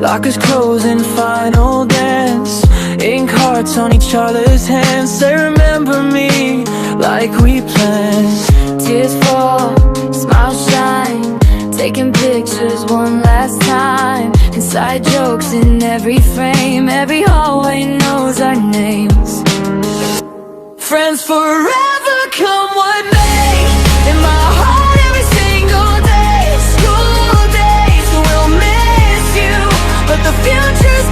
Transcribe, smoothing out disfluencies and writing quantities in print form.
Lockers closing, final dance. Ink hearts on each other's hands. Say remember me like we planned. Tears fall, smiles shine, taking pictures one last time. Inside jokes in every frame, every hallway knows our names. Friends forever, come what may. In my heart every single day. School days will miss you, but the future's